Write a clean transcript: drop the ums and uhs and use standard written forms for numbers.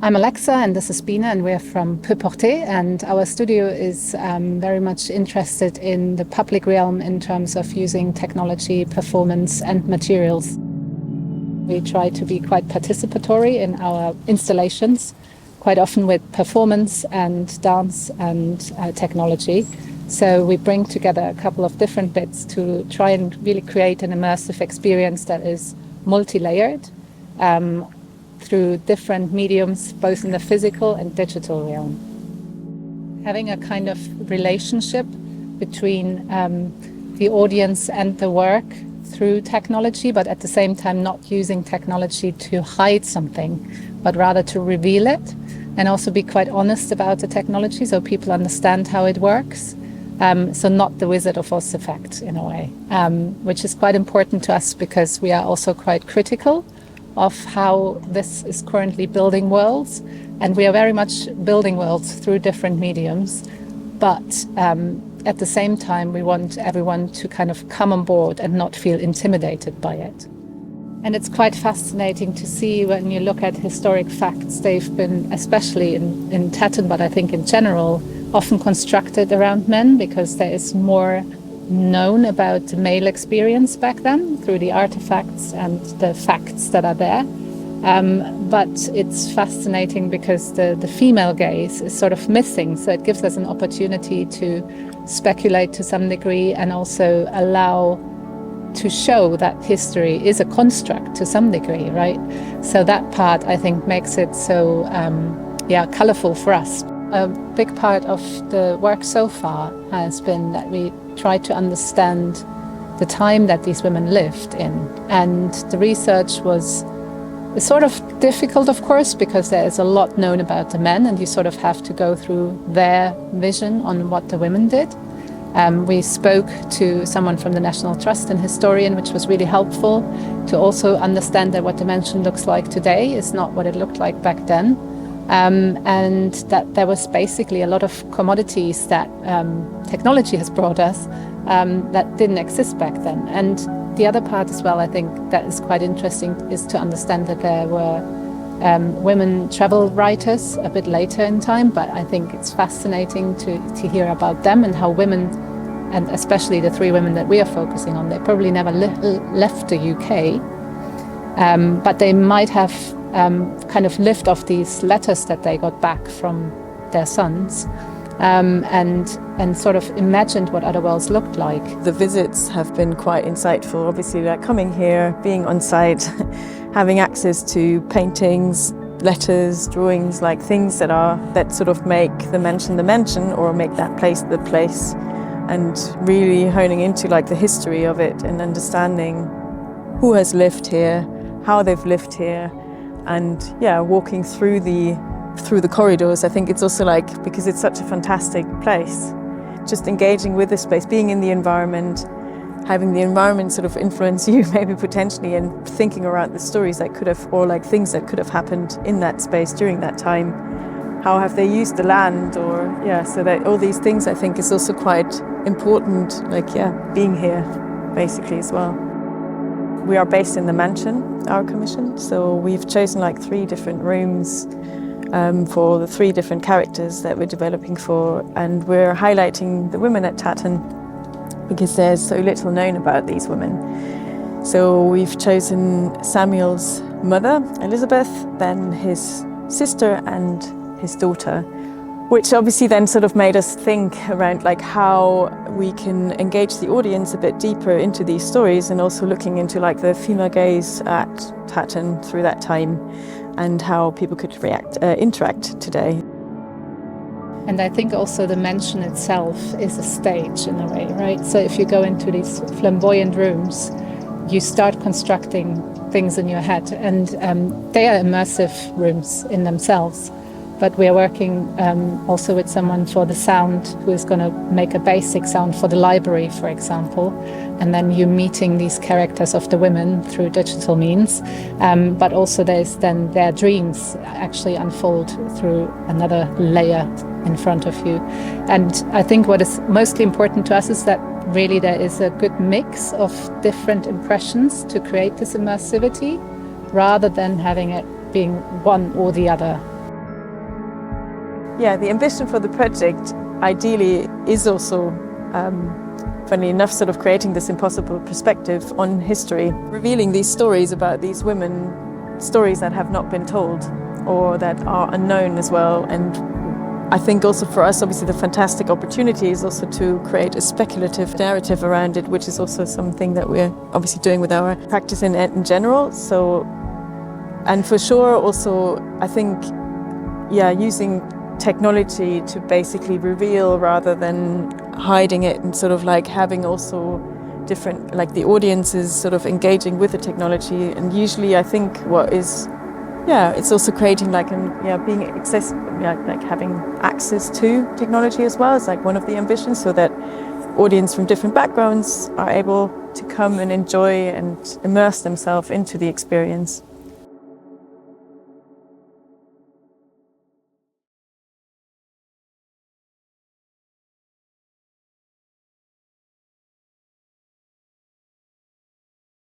I'm Alexa and this is Bina, and we're from Peut-Porter, and our studio is very much interested in the public realm in terms of using technology, performance and materials. We try to be quite participatory in our installations, quite often with performance and dance and technology. So we bring together a couple of different bits to try and really create an immersive experience that is multi-layered through different mediums, both in the physical and digital realm. Having a kind of relationship between the audience and the work through technology, but at the same time not using technology to hide something, but rather to reveal it, and also be quite honest about the technology so people understand how it works. So not the Wizard of Oz effect in a way, which is quite important to us because we are also quite critical of how this is currently building worlds, and we are very much building worlds through different mediums, but at the same time we want everyone to kind of come on board and not feel intimidated by it. And it's quite fascinating to see when you look at historic facts. They've been, especially in Tatton, but I think in general, often constructed around men because there is more known about the male experience back then through the artifacts and the facts that are there. But it's fascinating because the female gaze is sort of missing, so it gives us an opportunity to speculate to some degree and also allow to show that history is a construct to some degree, right? So that part, I think, makes it so colourful for us. A big part of the work so far has been that we try to understand the time that these women lived in. And the research was sort of difficult, of course, because there is a lot known about the men and you sort of have to go through their vision on what the women did. We spoke to someone from the National Trust, an historian, which was really helpful to also understand that what the mansion looks like today is not what it looked like back then. And that there was basically a lot of commodities that technology has brought us that didn't exist back then. And the other part as well, I think, that is quite interesting is to understand that there were women travel writers a bit later in time, but I think it's fascinating to hear about them and how women, and especially the three women that we are focusing on, they probably never left the UK, but they might have kind of lived off these letters that they got back from their sons, and sort of imagined what other worlds looked like. The visits have been quite insightful. Obviously, like coming here, being on site, having access to paintings, letters, drawings, like things that sort of make the mansion or make that place the place, and really honing into like the history of it and understanding who has lived here, how they've lived here. And walking through the corridors, I think it's also like, because it's such a fantastic place, just engaging with the space, being in the environment, having the environment sort of influence you maybe potentially, and thinking around the stories that could have, or like things that could have happened in that space during that time. How have they used the land, or so that all these things I think is also quite important, like being here basically as well. We are based in the mansion, our commission, so we've chosen like 3 different rooms for the 3 different characters that we're developing for, and we're highlighting the women at Tatton because there's so little known about these women. So we've chosen Samuel's mother, Elizabeth, then his sister and his daughter, which obviously then sort of made us think around like how we can engage the audience a bit deeper into these stories, and also looking into like the female gaze at Tatton through that time and how people could interact today. And I think also the mansion itself is a stage in a way, right? So if you go into these flamboyant rooms, you start constructing things in your head, and they are immersive rooms in themselves. But we are working also with someone for the sound who is going to make a basic sound for the library, for example. And then you're meeting these characters of the women through digital means. But also there's then their dreams actually unfold through another layer in front of you. And I think what is mostly important to us is that really there is a good mix of different impressions to create this immersivity, rather than having it being one or the other. Yeah, the ambition for the project ideally is also, funny enough, sort of creating this impossible perspective on history, revealing these stories about these women, stories that have not been told or that are unknown as well. And I think also for us, obviously, the fantastic opportunity is also to create a speculative narrative around it, which is also something that we're obviously doing with our practice in general. So, and for sure also, I think, using technology to basically reveal rather than hiding it, and sort of like having also different, like the audiences sort of engaging with the technology. And usually I think what is, it's also creating like being accessible, like having access to technology as well is like one of the ambitions, so that audience from different backgrounds are able to come and enjoy and immerse themselves into the experience.